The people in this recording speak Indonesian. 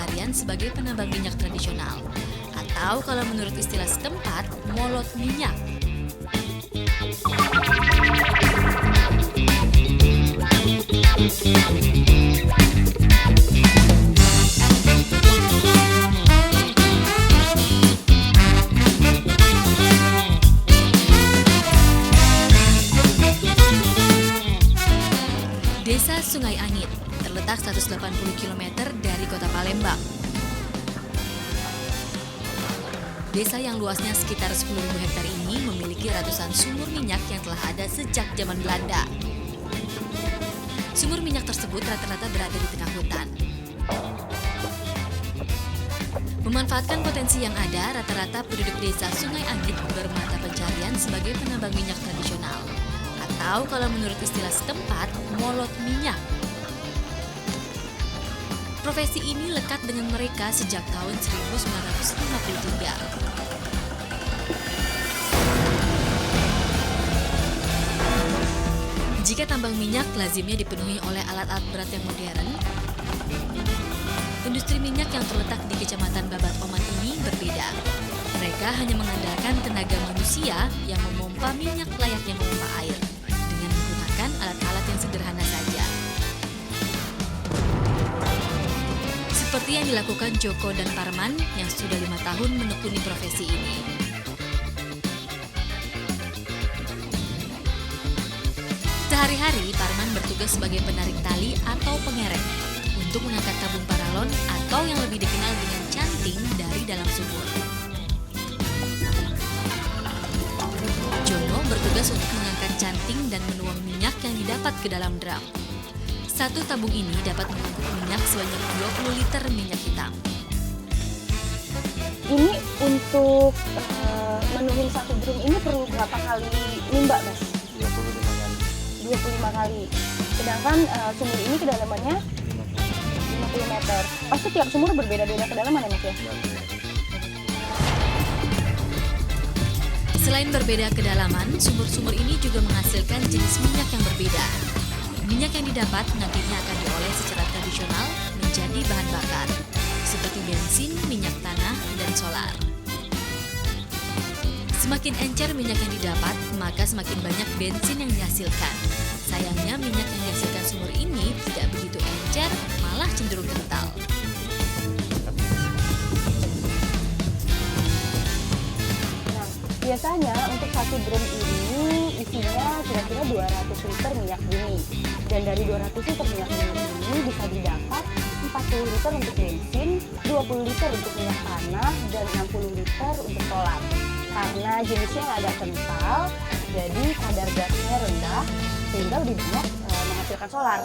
pencarian sebagai penambang minyak tradisional. Atau kalau menurut istilah setempat, molot minyak. Desa Sungai Angit terletak 180 km dari kota Palembang. Desa yang luasnya sekitar 10.000 hektar ini memiliki ratusan sumur minyak yang telah ada sejak zaman Belanda. Sumur minyak tersebut rata-rata berada di tengah hutan. Memanfaatkan potensi yang ada, rata-rata penduduk desa Sungai Angit bermata pencarian sebagai penambang minyak tradisional. Atau kalau menurut istilah setempat, molot minyak. Profesi ini lekat dengan mereka sejak tahun 1953. Jika tambang minyak lazimnya dipenuhi oleh alat-alat berat yang modern, industri minyak yang terletak di Kecamatan Babat Oman ini berbeda. Mereka hanya mengandalkan tenaga manusia yang memompa minyak layaknya memompa air, dengan menggunakan alat-alat yang sederhana saja. Seperti yang dilakukan Joko dan Parman yang sudah 5 tahun menekuni profesi ini. Sehari-hari, Parman bertugas sebagai penarik tali atau pengerek untuk mengangkat tabung paralon atau yang lebih dikenal dengan canting dari dalam sumur. Jono bertugas untuk mengangkat canting dan menuang minyak yang didapat ke dalam drum. Satu tabung ini dapat mengangkut minyak sebanyak 20 liter minyak hitam. Ini untuk menuhin satu drum ini perlu berapa kali nimba, Mas? 25 kali. Sedangkan sumur ini kedalamannya 50 meter. Pasti tiap sumur berbeda-beda kedalaman ya, Mas ya? Selain berbeda kedalaman, sumur-sumur ini juga menghasilkan jenis minyak yang berbeda. Minyak yang didapat nantinya akan diolah secara tradisional menjadi bahan bakar, seperti bensin, minyak tanah, dan solar. Semakin encer minyak yang didapat, maka semakin banyak bensin yang dihasilkan. Sayangnya minyak yang dihasilkan sumur ini tidak begitu encer, malah cenderung kental. Nah, biasanya untuk satu drum ini isinya kira-kira 200 liter minyak bumi. Dan dari 200 liter minyak bumi ini bisa didapat 40 liter untuk bensin, 20 liter untuk minyak tanah, dan 60 liter untuk solar. Karena jenisnya yang agak kental, jadi kadar gasnya rendah sehingga lebih banyak menghasilkan solar.